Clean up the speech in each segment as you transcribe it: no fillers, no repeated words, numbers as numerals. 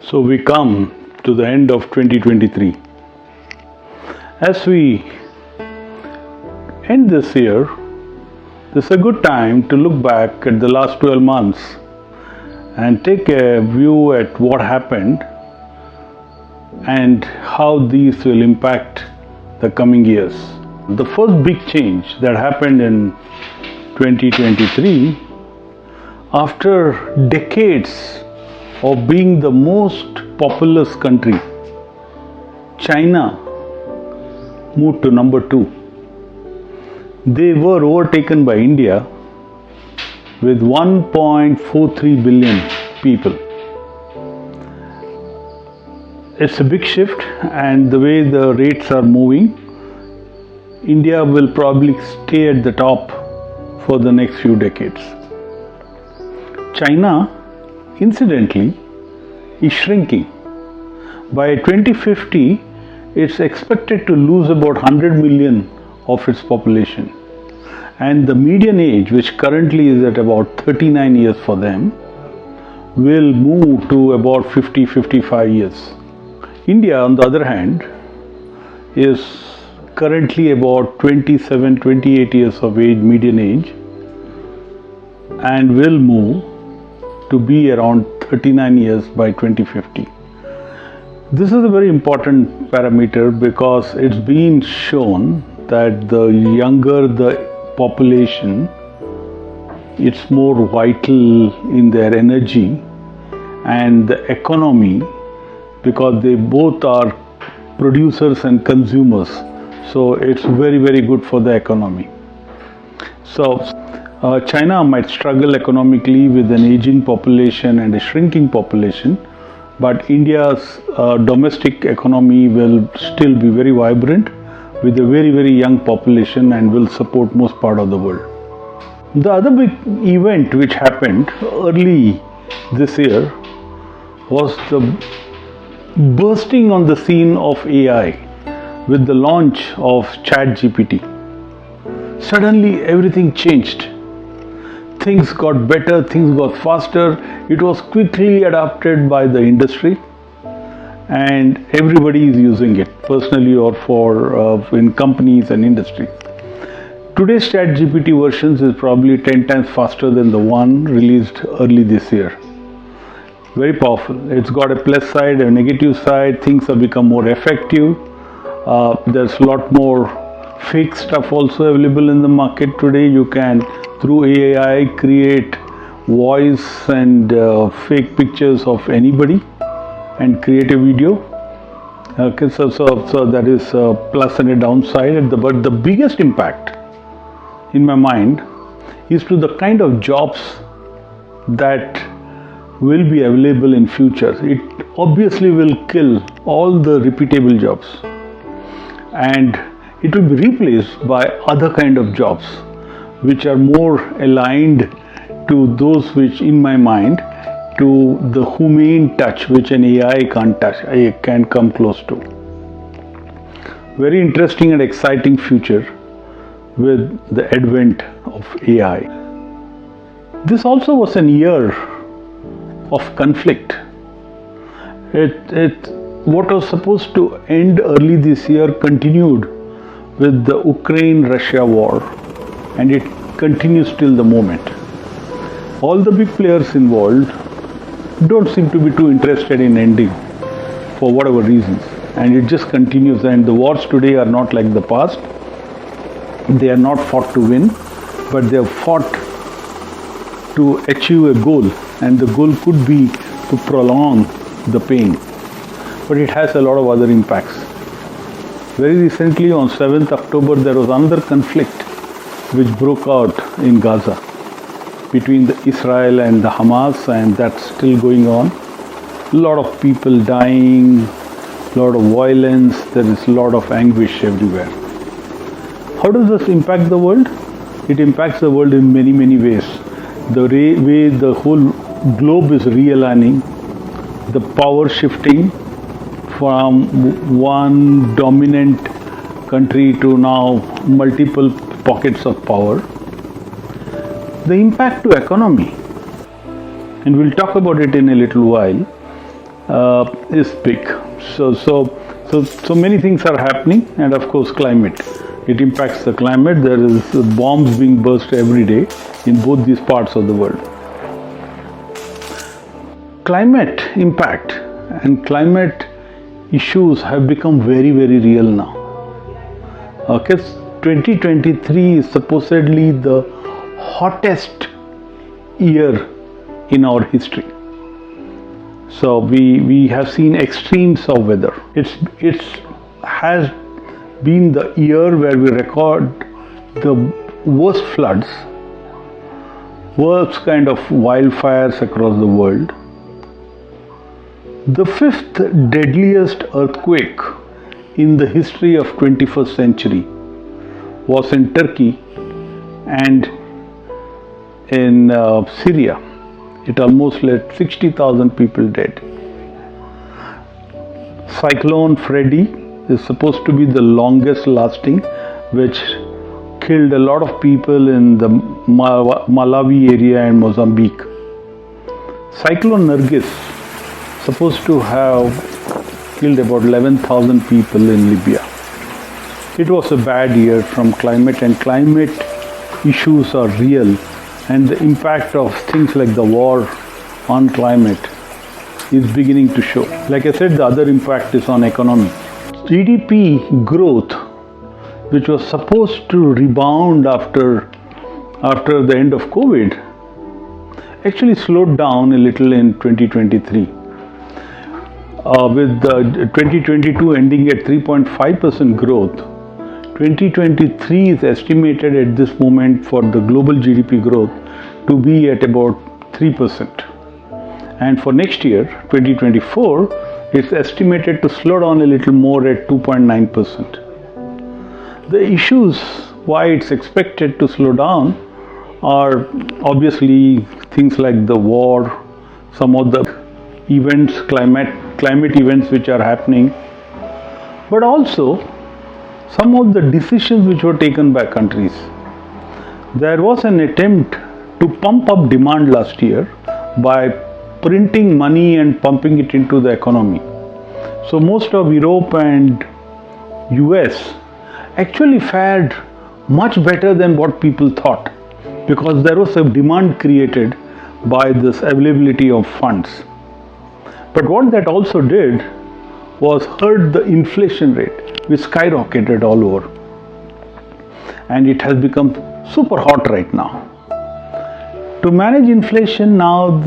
So we come to the end of 2023. As we end this year, this is a good time to look back at the last 12 months and take a view at what happened and how these will impact the coming years. The first big change that happened in 2023, after decades of being the most populous country, China moved to number 2. They were overtaken by India with 1.43 billion people. It's a big shift, and the way the rates are moving, India will probably stay at the top for the next few decades. China, incidentally, is shrinking. By 2050, it's expected to lose about 100 million of its population. And the median age, which currently is at about 39 years for them, will move to about 50-55 years. India, on the other hand, is currently about 27-28 years of age, median age, and will move to be around 39 years by 2050. This is a very important parameter because it's been shown that the younger the population, it's more vital in their energy and the economy, because they both are producers and consumers. So it's very, very good for the economy. So China might struggle economically with an aging population and a shrinking population, but India's domestic economy will still be very vibrant with a very, very young population and will support most part of the world. The other big event which happened early this year was the bursting on the scene of AI with the launch of ChatGPT. Suddenly everything changed. Things got better, things got faster. It was quickly adopted by the industry, and everybody is using it personally or for in companies and industry. Today's ChatGPT versions is probably 10 times faster than the one released early this year. Very powerful. It's got a plus side, a negative side. Things have become more effective. There's a lot more fake stuff also available in the market today. You can, through AI, create voice and fake pictures of anybody and create a video. Okay, so that is a plus and a downside. But the biggest impact in my mind is to the kind of jobs that will be available in future. It obviously will kill all the repeatable jobs, and it will be replaced by other kind of jobs which are more aligned to those which, in my mind, to the humane touch which an AI can't touch, can come close to. Very interesting and exciting future with the advent of AI. This also was a year of conflict. What was supposed to end early this year continued with the Ukraine-Russia war, and it continues till the moment. All the big players involved don't seem to be too interested in ending for whatever reasons, and it just continues. And the wars today are not like the past. They are not fought to win, but they are fought to achieve a goal, and the goal could be to prolong the pain, but it has a lot of other impacts. Very recently, on 7th October, there was another conflict which broke out in Gaza between the Israel and the Hamas, and that's still going on. A lot of people dying, a lot of violence, there is a lot of anguish everywhere. How does this impact the world? It impacts the world in many, many ways. The way the whole globe is realigning, the power shifting from one dominant country to now multiple pockets of power. The impact to economy, and we'll talk about it in a little while. is big. So many things are happening, and of course, climate. It impacts the climate. There is bombs being burst every day in both these parts of the world. Climate impact and climate issues have become very, very real now. Okay, 2023 is supposedly the hottest year in our history. So we have seen extremes of weather. It has been the year where we record the worst floods, worst kind of wildfires across the world. The fifth deadliest earthquake in the history of 21st century was in Turkey and in Syria. It almost left 60,000 people dead. Cyclone Freddy is supposed to be the longest lasting, which killed a lot of people in the Malawi area and Mozambique. Cyclone Nargis supposed to have killed about 11,000 people in Libya. It was a bad year from climate, and climate issues are real, and the impact of things like the war on climate is beginning to show. Like I said, the other impact is on economy. GDP growth, which was supposed to rebound after the end of COVID, actually slowed down a little in 2023. With 2022 ending at 3.5% growth, 2023 is estimated at this moment for the global GDP growth to be at about 3%. And for next year, 2024, it's estimated to slow down a little more at 2.9%. The issues why it's expected to slow down are obviously things like the war, some of the events, climate events which are happening, but also some of the decisions which were taken by countries. There was an attempt to pump up demand last year by printing money and pumping it into the economy. So most of Europe and US actually fared much better than what people thought, because there was a demand created by this availability of funds. But what that also did was hurt the inflation rate, which skyrocketed all over. And it has become super hot right now. To manage inflation now,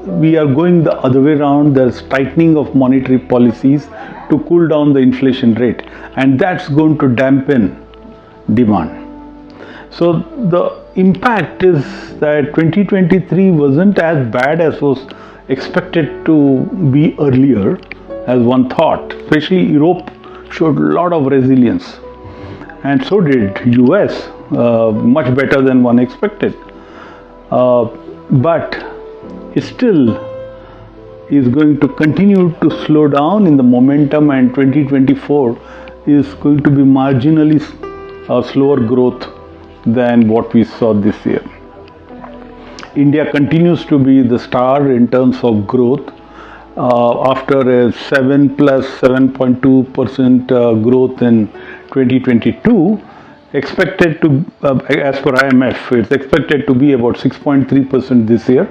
we are going the other way around. There's tightening of monetary policies to cool down the inflation rate, and that's going to dampen demand. So the impact is that 2023 wasn't as bad as was expected to be earlier, as one thought. Especially Europe showed a lot of resilience, and so did US, much better than one expected. But it still is going to continue to slow down in the momentum, and 2024 is going to be marginally slower growth than what we saw this year. India continues to be the star in terms of growth. After a 7.2% growth in 2022, expected to, as per IMF, it's expected to be about 6.3% this year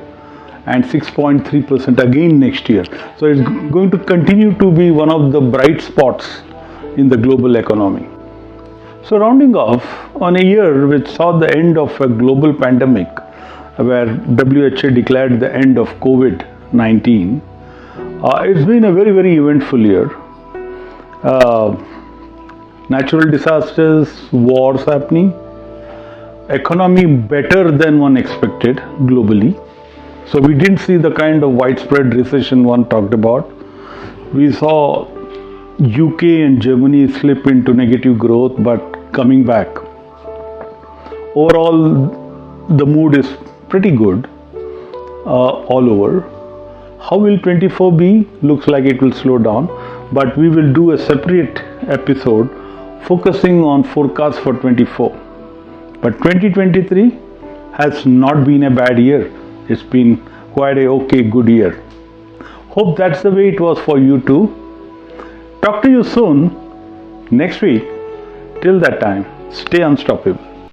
and 6.3% again next year. So it's going to continue to be one of the bright spots in the global economy. So rounding off on a year which saw the end of a global pandemic, where WHO declared the end of COVID-19, it's been a very, very eventful year. Natural disasters, wars happening, economy better than one expected globally. So we didn't see the kind of widespread recession one talked about. We saw UK and Germany slip into negative growth, but coming back. Overall, the mood is pretty good all over. How will 24 be? Looks like it will slow down, but we will do a separate episode focusing on forecasts for 24. But 2023 has not been a bad year. It's been quite a okay, good year. Hope that's the way it was for you too. Talk to you soon next week. Till that time, stay unstoppable.